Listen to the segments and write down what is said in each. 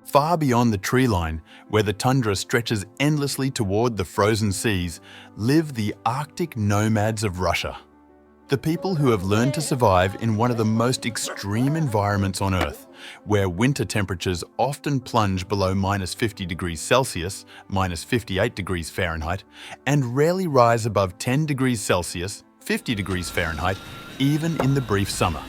Far beyond the tree line, where the tundra stretches endlessly toward the frozen seas, live the Arctic nomads of Russia. The people who have learned to survive in one of the most extreme environments on Earth, where winter temperatures often plunge below -50 degrees Celsius, -58 degrees Fahrenheit, and rarely rise above 10 degrees Celsius, 50 degrees Fahrenheit, even in the brief summer.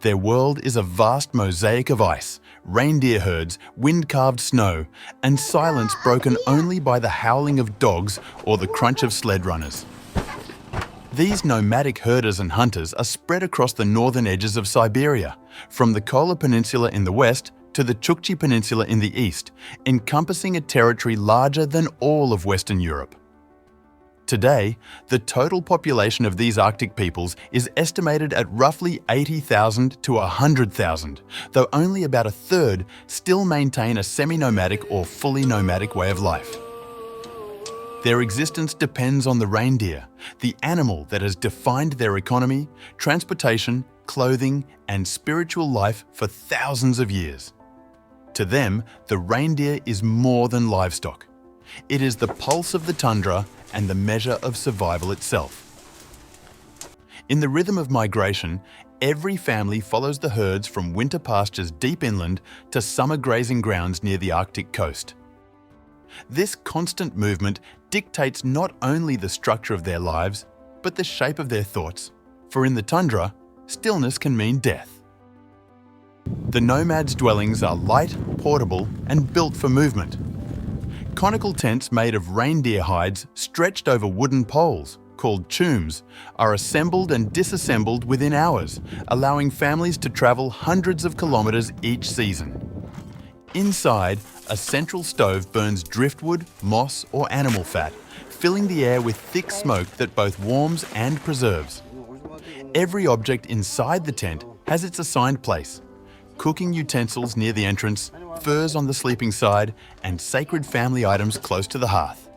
Their world is a vast mosaic of ice, reindeer herds, wind-carved snow, and silence broken only by the howling of dogs or the crunch of sled runners. These nomadic herders and hunters are spread across the northern edges of Siberia, from the Kola Peninsula in the west to the Chukchi Peninsula in the east, encompassing a territory larger than all of Western Europe. Today, the total population of these Arctic peoples is estimated at roughly 80,000 to 100,000, though only about a third still maintain a semi-nomadic or fully nomadic way of life. Their existence depends on the reindeer, the animal that has defined their economy, transportation, clothing, and spiritual life for thousands of years. To them, the reindeer is more than livestock. It is the pulse of the tundra and the measure of survival itself. In the rhythm of migration, every family follows the herds from winter pastures deep inland to summer grazing grounds near the Arctic coast. This constant movement dictates not only the structure of their lives, but the shape of their thoughts, for in the tundra, stillness can mean death. The nomads' dwellings are light, portable, and built for movement. Conical tents made of reindeer hides stretched over wooden poles, called chooms, are assembled and disassembled within hours, allowing families to travel hundreds of kilometers each season. Inside, a central stove burns driftwood, moss, or animal fat, filling the air with thick smoke that both warms and preserves. Every object inside the tent has its assigned place: cooking utensils near the entrance, furs on the sleeping side, and sacred family items close to the hearth.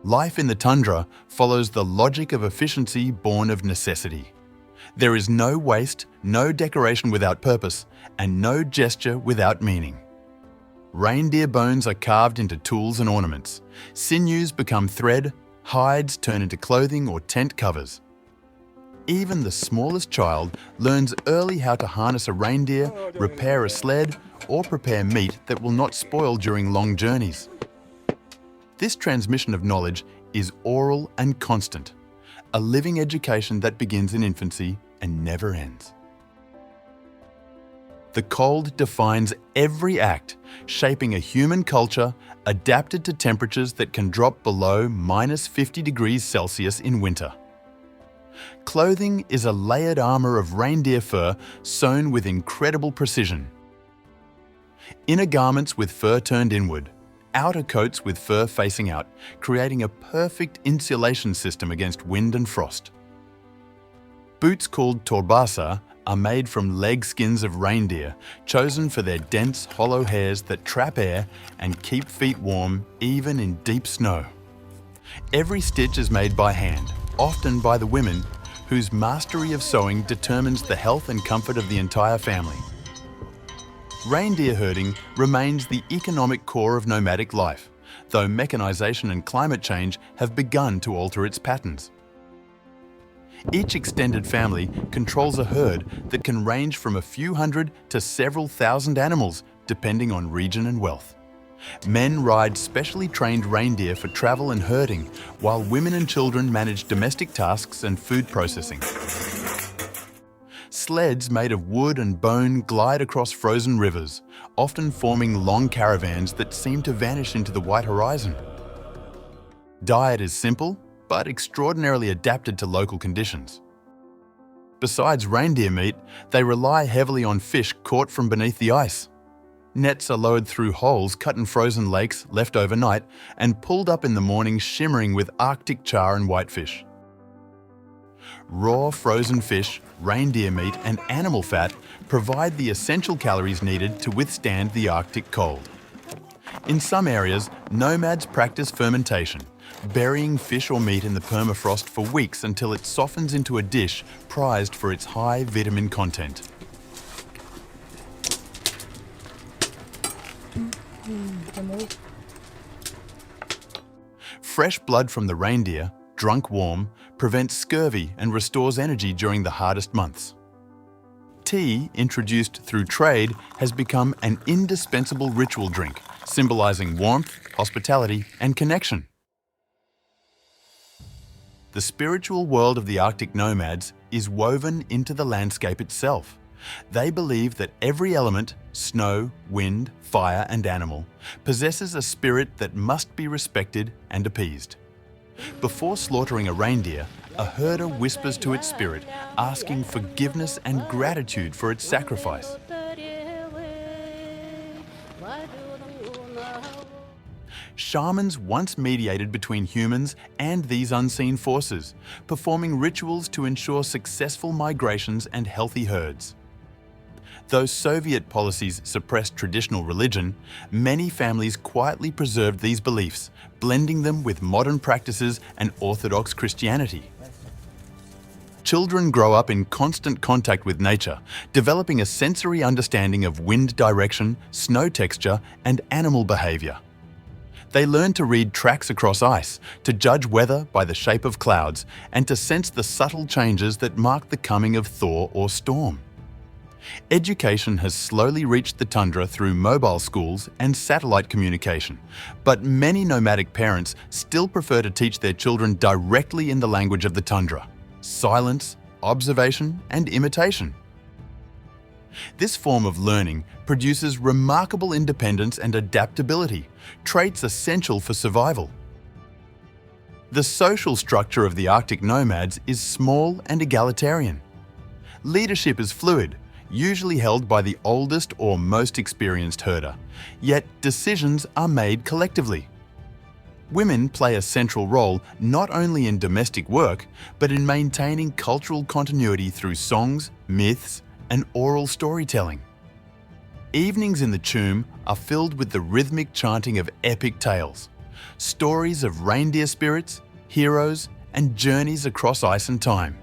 Life in the tundra follows the logic of efficiency born of necessity. There is no waste, no decoration without purpose, and no gesture without meaning. Reindeer bones are carved into tools and ornaments. Sinews become thread, hides turn into clothing or tent covers. Even the smallest child learns early how to harness a reindeer, repair a sled, or prepare meat that will not spoil during long journeys. This transmission of knowledge is oral and constant, a living education that begins in infancy and never ends. The cold defines every act, shaping a human culture adapted to temperatures that can drop below -50 degrees Celsius in winter. Clothing is a layered armor of reindeer fur sewn with incredible precision. Inner garments with fur turned inward, outer coats with fur facing out, creating a perfect insulation system against wind and frost. Boots called torbasa are made from leg skins of reindeer, chosen for their dense, hollow hairs that trap air and keep feet warm even in deep snow. Every stitch is made by hand, often by the women, whose mastery of sewing determines the health and comfort of the entire family. Reindeer herding remains the economic core of nomadic life, though mechanization and climate change have begun to alter its patterns. Each extended family controls a herd that can range from a few hundred to several thousand animals, depending on region and wealth. Men ride specially trained reindeer for travel and herding, while women and children manage domestic tasks and food processing. Sleds made of wood and bone glide across frozen rivers, often forming long caravans that seem to vanish into the white horizon. Diet is simple, but extraordinarily adapted to local conditions. Besides reindeer meat, they rely heavily on fish caught from beneath the ice. Nets are lowered through holes cut in frozen lakes left overnight and pulled up in the morning shimmering with Arctic char and whitefish. Raw frozen fish, reindeer meat, and animal fat provide the essential calories needed to withstand the Arctic cold. In some areas, nomads practice fermentation, burying fish or meat in the permafrost for weeks until it softens into a dish prized for its high vitamin content. Yamal. Fresh blood from the reindeer, drunk warm, prevents scurvy and restores energy during the hardest months. Tea, introduced through trade, has become an indispensable ritual drink, symbolizing warmth, hospitality, and connection. The spiritual world of the Arctic nomads is woven into the landscape itself. They believe that every element, snow, wind, fire, and animal, possesses a spirit that must be respected and appeased. Before slaughtering a reindeer, a herder whispers to its spirit, asking forgiveness and gratitude for its sacrifice. Shamans once mediated between humans and these unseen forces, performing rituals to ensure successful migrations and healthy herds. Though Soviet policies suppressed traditional religion, many families quietly preserved these beliefs, blending them with modern practices and Orthodox Christianity. Children grow up in constant contact with nature, developing a sensory understanding of wind direction, snow texture, and animal behavior. They learn to read tracks across ice, to judge weather by the shape of clouds, and to sense the subtle changes that mark the coming of thaw or storm. Education has slowly reached the tundra through mobile schools and satellite communication, but many nomadic parents still prefer to teach their children directly in the language of the tundra: silence, observation, and imitation. This form of learning produces remarkable independence and adaptability, traits essential for survival. The social structure of the Arctic nomads is small and egalitarian. Leadership is fluid, usually held by the oldest or most experienced herder, yet decisions are made collectively. Women play a central role not only in domestic work, but in maintaining cultural continuity through songs, myths, and oral storytelling. Evenings in the tomb are filled with the rhythmic chanting of epic tales, stories of reindeer spirits, heroes, and journeys across ice and time.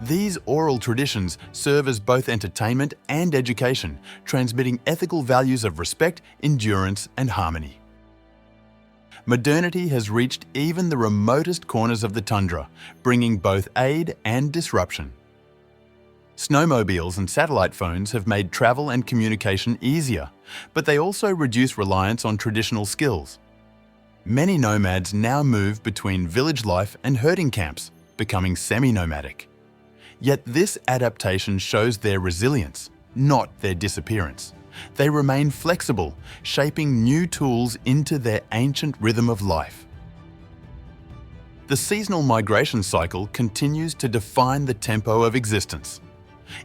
These oral traditions serve as both entertainment and education, transmitting ethical values of respect, endurance, and harmony. Modernity has reached even the remotest corners of the tundra, bringing both aid and disruption. Snowmobiles and satellite phones have made travel and communication easier, but they also reduce reliance on traditional skills. Many nomads now move between village life and herding camps, becoming semi-nomadic. Yet this adaptation shows their resilience, not their disappearance. They remain flexible, shaping new tools into their ancient rhythm of life. The seasonal migration cycle continues to define the tempo of existence.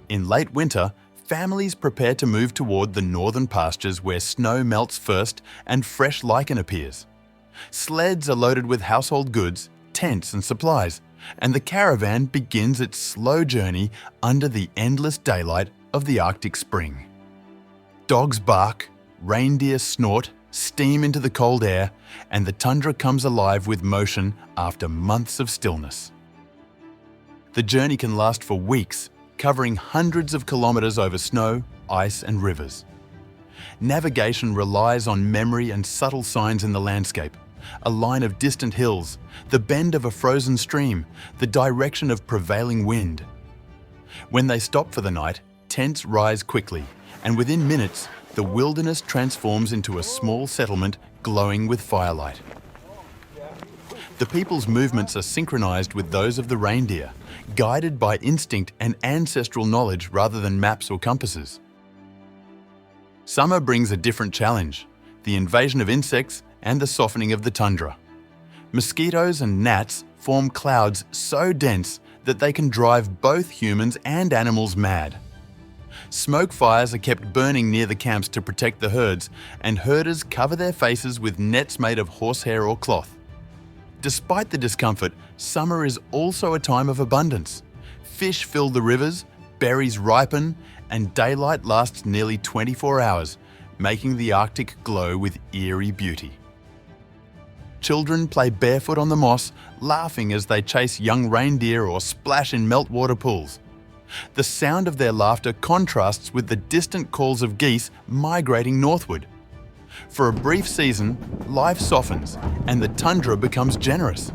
In late winter, families prepare to move toward the northern pastures where snow melts first and fresh lichen appears. Sleds are loaded with household goods, tents and supplies, and the caravan begins its slow journey under the endless daylight of the Arctic spring. Dogs bark, reindeer snort, steam into the cold air, and the tundra comes alive with motion after months of stillness. The journey can last for weeks, covering hundreds of kilometers over snow, ice, and rivers. Navigation relies on memory and subtle signs in the landscape: a line of distant hills, the bend of a frozen stream, the direction of prevailing wind. When they stop for the night, tents rise quickly, and within minutes, the wilderness transforms into a small settlement glowing with firelight. The people's movements are synchronized with those of the reindeer, guided by instinct and ancestral knowledge rather than maps or compasses. Summer brings a different challenge: the invasion of insects and the softening of the tundra. Mosquitoes and gnats form clouds so dense that they can drive both humans and animals mad. Smoke fires are kept burning near the camps to protect the herds, and herders cover their faces with nets made of horsehair or cloth. Despite the discomfort, summer is also a time of abundance. Fish fill the rivers, berries ripen, and daylight lasts nearly 24 hours, making the Arctic glow with eerie beauty. Children play barefoot on the moss, laughing as they chase young reindeer or splash in meltwater pools. The sound of their laughter contrasts with the distant calls of geese migrating northward. For a brief season, life softens and the tundra becomes generous.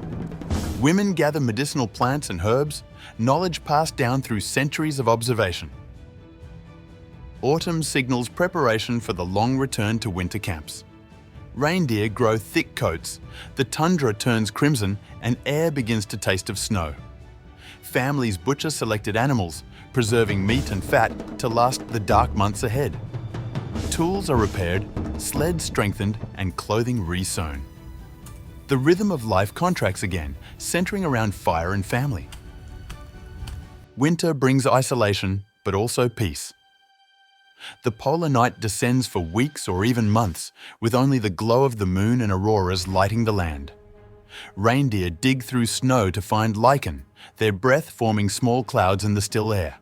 Women gather medicinal plants and herbs, knowledge passed down through centuries of observation. Autumn signals preparation for the long return to winter camps. Reindeer grow thick coats, the tundra turns crimson, and air begins to taste of snow. Families butcher selected animals, preserving meat and fat to last the dark months ahead. Tools are repaired, sleds strengthened, and clothing re-sewn. The rhythm of life contracts again, centering around fire and family. Winter brings isolation, but also peace. The polar night descends for weeks or even months, with only the glow of the moon and auroras lighting the land. Reindeer dig through snow to find lichen, their breath forming small clouds in the still air.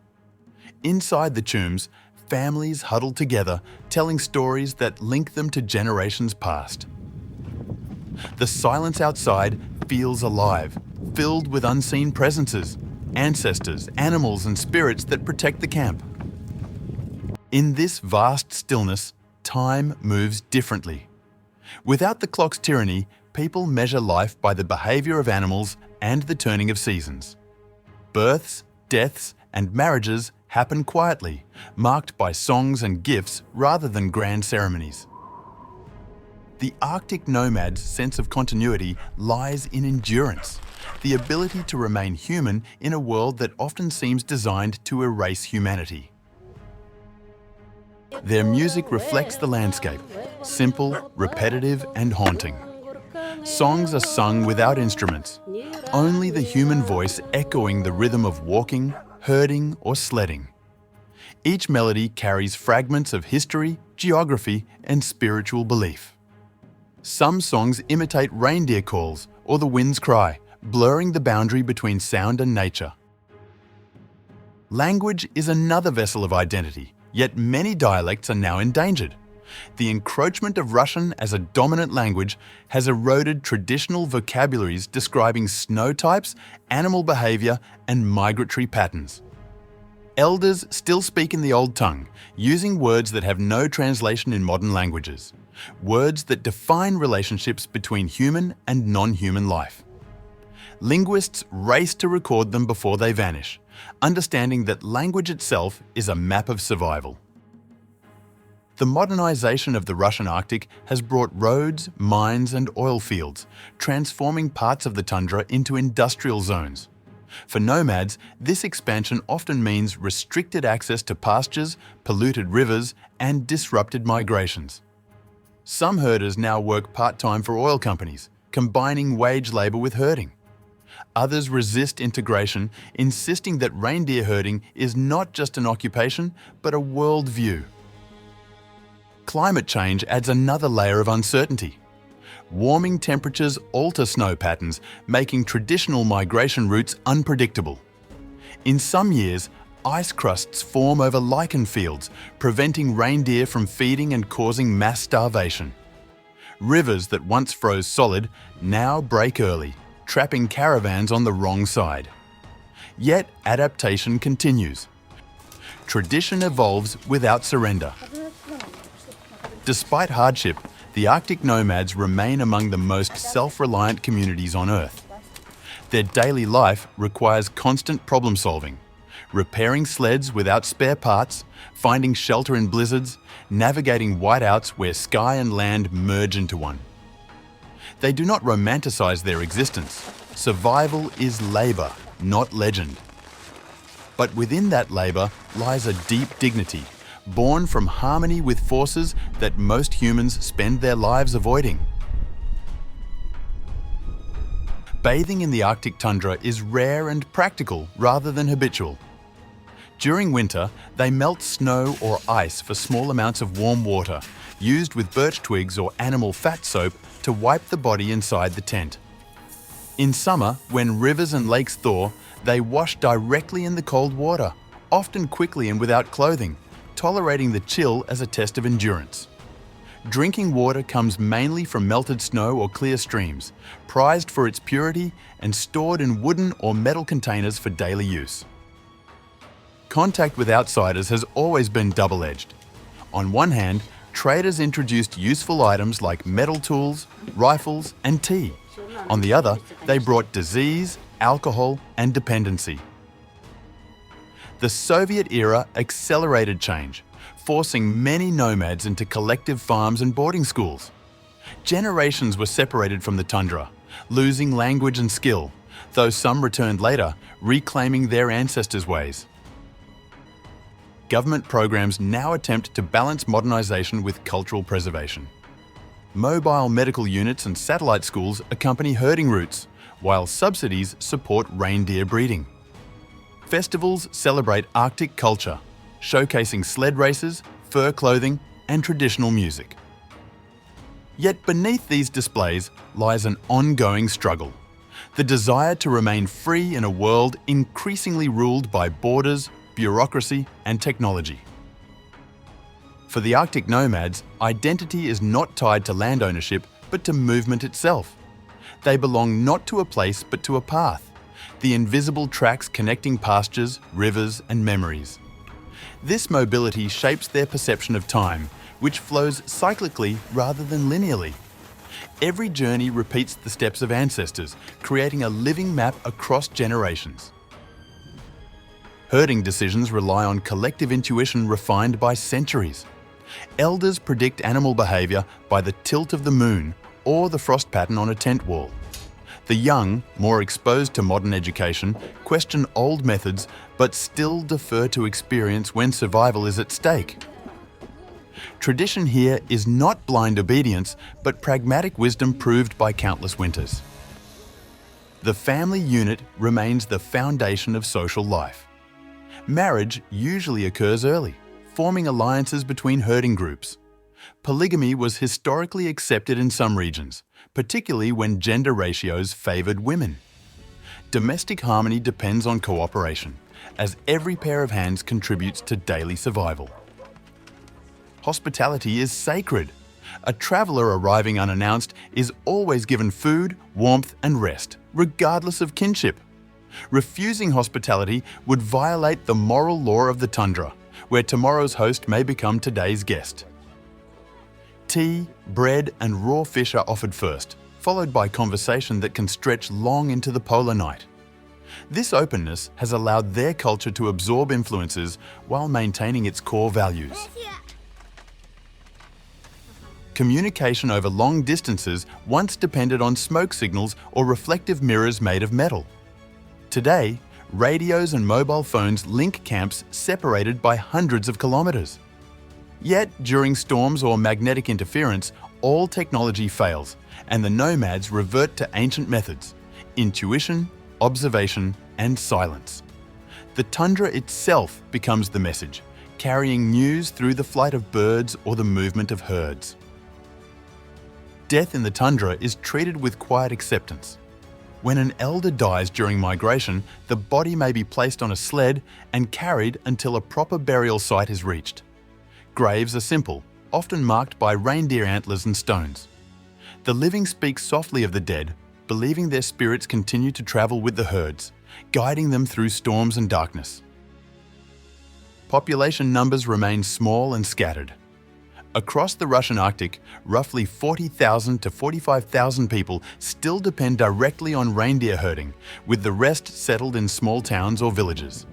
Inside the tombs, families huddle together, telling stories that link them to generations past. The silence outside feels alive, filled with unseen presences, ancestors, animals, and spirits that protect the camp. In this vast stillness, time moves differently. Without the clock's tyranny, people measure life by the behaviour of animals and the turning of seasons. Births, deaths, and marriages happen quietly, marked by songs and gifts rather than grand ceremonies. The Arctic nomad's sense of continuity lies in endurance, the ability to remain human in a world that often seems designed to erase humanity. Their music reflects the landscape, simple, repetitive, and haunting. Songs are sung without instruments, only the human voice echoing the rhythm of walking, herding, or sledding. Each melody carries fragments of history, geography, and spiritual belief. Some songs imitate reindeer calls or the wind's cry, blurring the boundary between sound and nature. Language is another vessel of identity, yet many dialects are now endangered. The encroachment of Russian as a dominant language has eroded traditional vocabularies describing snow types, animal behaviour, and migratory patterns. Elders still speak in the old tongue, using words that have no translation in modern languages, words that define relationships between human and non-human life. Linguists race to record them before they vanish, understanding that language itself is a map of survival. The modernization of the Russian Arctic has brought roads, mines, and oil fields, transforming parts of the tundra into industrial zones. For nomads, this expansion often means restricted access to pastures, polluted rivers, and disrupted migrations. Some herders now work part-time for oil companies, combining wage labor with herding. Others resist integration, insisting that reindeer herding is not just an occupation, but a worldview. Climate change adds another layer of uncertainty. Warming temperatures alter snow patterns, making traditional migration routes unpredictable. In some years, ice crusts form over lichen fields, preventing reindeer from feeding and causing mass starvation. Rivers that once froze solid now break early, trapping caravans on the wrong side. Yet adaptation continues. Tradition evolves without surrender. Despite hardship, the Arctic nomads remain among the most self-reliant communities on Earth. Their daily life requires constant problem-solving, repairing sleds without spare parts, finding shelter in blizzards, navigating whiteouts where sky and land merge into one. They do not romanticize their existence. Survival is labor, not legend. But within that labor lies a deep dignity, born from harmony with forces that most humans spend their lives avoiding. Bathing in the Arctic tundra is rare and practical rather than habitual. During winter, they melt snow or ice for small amounts of warm water, used with birch twigs or animal fat soap to wipe the body inside the tent. In summer, when rivers and lakes thaw, they wash directly in the cold water, often quickly and without clothing, tolerating the chill as a test of endurance. Drinking water comes mainly from melted snow or clear streams, prized for its purity and stored in wooden or metal containers for daily use. Contact with outsiders has always been double-edged. On one hand, traders introduced useful items like metal tools, rifles, and tea. On the other, they brought disease, alcohol, and dependency. The Soviet era accelerated change, forcing many nomads into collective farms and boarding schools. Generations were separated from the tundra, losing language and skill, though some returned later, reclaiming their ancestors' ways. Government programs now attempt to balance modernization with cultural preservation. Mobile medical units and satellite schools accompany herding routes, while subsidies support reindeer breeding. Festivals celebrate Arctic culture, showcasing sled races, fur clothing, and traditional music. Yet beneath these displays lies an ongoing struggle: the desire to remain free in a world increasingly ruled by borders, bureaucracy, and technology. For the Arctic nomads, identity is not tied to land ownership, but to movement itself. They belong not to a place, but to a path, the invisible tracks connecting pastures, rivers, and memories. This mobility shapes their perception of time, which flows cyclically rather than linearly. Every journey repeats the steps of ancestors, creating a living map across generations. Herding decisions rely on collective intuition refined by centuries. Elders predict animal behaviour by the tilt of the moon or the frost pattern on a tent wall. The young, more exposed to modern education, question old methods but still defer to experience when survival is at stake. Tradition here is not blind obedience, but pragmatic wisdom proved by countless winters. The family unit remains the foundation of social life. Marriage usually occurs early, forming alliances between herding groups. Polygamy was historically accepted in some regions, particularly when gender ratios favoured women. Domestic harmony depends on cooperation, as every pair of hands contributes to daily survival. Hospitality is sacred. A traveller arriving unannounced is always given food, warmth, and rest, regardless of kinship. Refusing hospitality would violate the moral law of the tundra, where tomorrow's host may become today's guest. Tea, bread, and raw fish are offered first, followed by conversation that can stretch long into the polar night. This openness has allowed their culture to absorb influences while maintaining its core values. Communication over long distances once depended on smoke signals or reflective mirrors made of metal. Today, radios and mobile phones link camps separated by hundreds of kilometres. Yet, during storms or magnetic interference, all technology fails, and the nomads revert to ancient methods: intuition, observation, and silence. The tundra itself becomes the message, carrying news through the flight of birds or the movement of herds. Death in the tundra is treated with quiet acceptance. When an elder dies during migration, the body may be placed on a sled and carried until a proper burial site is reached. Graves are simple, often marked by reindeer antlers and stones. The living speak softly of the dead, believing their spirits continue to travel with the herds, guiding them through storms and darkness. Population numbers remain small and scattered. Across the Russian Arctic, roughly 40,000 to 45,000 people still depend directly on reindeer herding, with the rest settled in small towns or villages.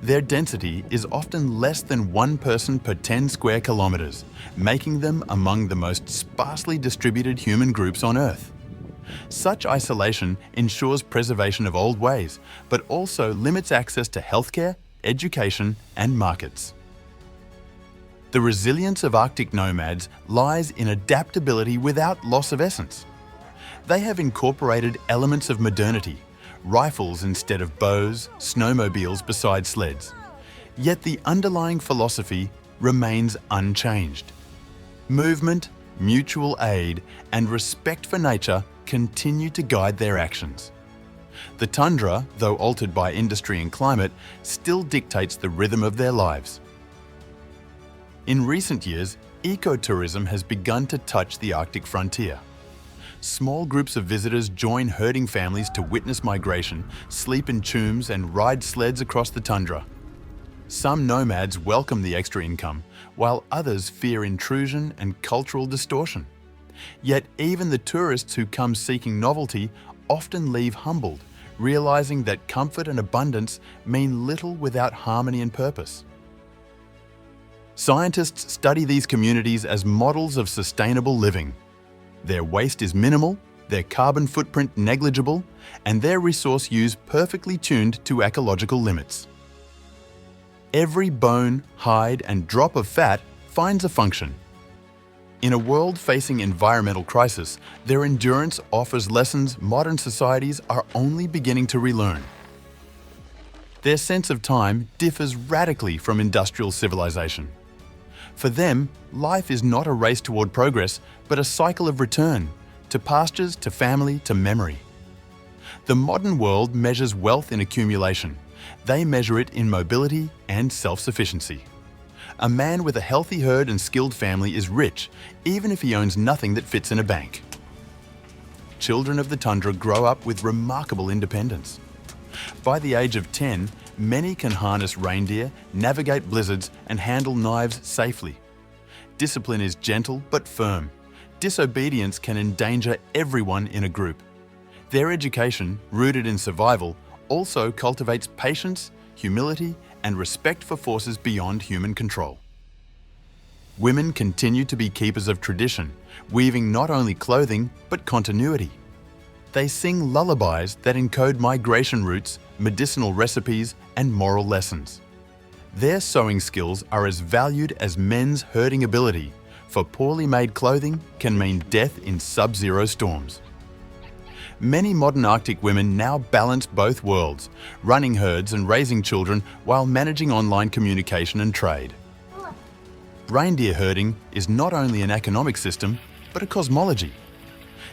Their density is often less than 1 person per 10 square kilometres, making them among the most sparsely distributed human groups on Earth. Such isolation ensures preservation of old ways, but also limits access to healthcare, education, and markets. The resilience of Arctic nomads lies in adaptability without loss of essence. They have incorporated elements of modernity, rifles instead of bows, snowmobiles beside sleds. Yet the underlying philosophy remains unchanged. Movement, mutual aid, and respect for nature continue to guide their actions. The tundra, though altered by industry and climate, still dictates the rhythm of their lives. In recent years, Ecotourism has begun to touch the Arctic frontier. Small groups of visitors join herding families to witness migration, sleep in tombs, and ride sleds across the tundra. Some nomads welcome the extra income, while others fear intrusion and cultural distortion. Yet even the tourists who come seeking novelty often leave humbled, realizing that comfort and abundance mean little without harmony and purpose. Scientists study these communities as models of sustainable living. Their waste is minimal, their carbon footprint negligible, and their resource use perfectly tuned to ecological limits. Every bone, hide, and drop of fat finds a function. In a world facing environmental crisis, their endurance offers lessons modern societies are only beginning to relearn. Their sense of time differs radically from industrial civilization. For them, life is not a race toward progress, but a cycle of return, to pastures, to family, to memory. The modern world measures wealth in accumulation. They measure it in mobility and self-sufficiency. A man with a healthy herd and skilled family is rich, even if he owns nothing that fits in a bank. Children of the tundra grow up with remarkable independence. By the age of 10, many can harness reindeer, navigate blizzards, and handle knives safely. Discipline is gentle but firm. Disobedience can endanger everyone in a group. Their education, rooted in survival, also cultivates patience, humility, and respect for forces beyond human control. Women continue to be keepers of tradition, weaving not only clothing but continuity. They sing lullabies that encode migration routes, medicinal recipes, and moral lessons. Their sewing skills are as valued as men's herding ability, for poorly made clothing can mean death in sub-zero storms. Many modern Arctic women now balance both worlds, running herds and raising children while managing online communication and trade. Reindeer herding is not only an economic system, but a cosmology.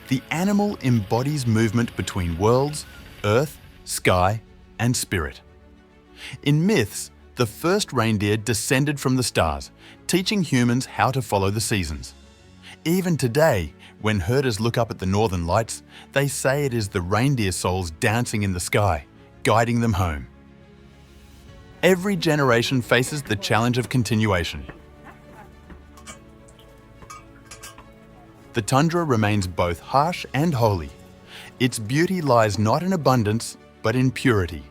The animal embodies movement between worlds, earth, sky, and spirit. In myths, the first reindeer descended from the stars, teaching humans how to follow the seasons. Even today, when herders look up at the northern lights, they say it is the reindeer souls dancing in the sky, guiding them home. Every generation faces the challenge of continuation. The tundra remains both harsh and holy. Its beauty lies not in abundance, but in purity.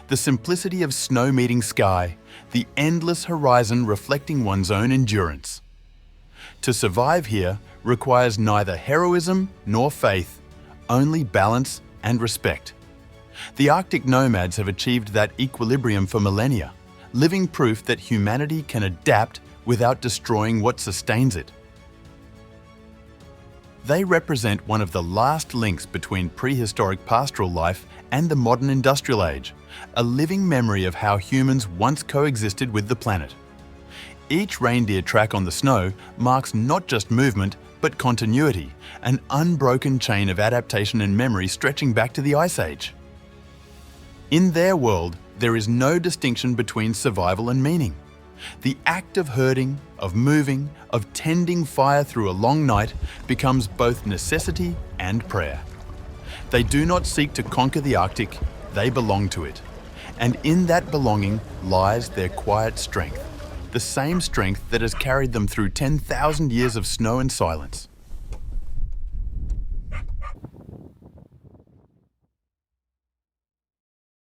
The simplicity of snow meeting sky, the endless horizon reflecting one's own endurance. To survive here requires neither heroism nor faith, only balance and respect. The Arctic nomads have achieved that equilibrium for millennia, living proof that humanity can adapt without destroying what sustains it. They represent one of the last links between prehistoric pastoral life and the modern industrial age, a living memory of how humans once coexisted with the planet. Each reindeer track on the snow marks not just movement, but continuity, an unbroken chain of adaptation and memory stretching back to the Ice Age. In their world, there is no distinction between survival and meaning. The act of herding, of moving, of tending fire through a long night becomes both necessity and prayer. They do not seek to conquer the Arctic, they belong to it. And in that belonging lies their quiet strength, the same strength that has carried them through 10,000 years of snow and silence.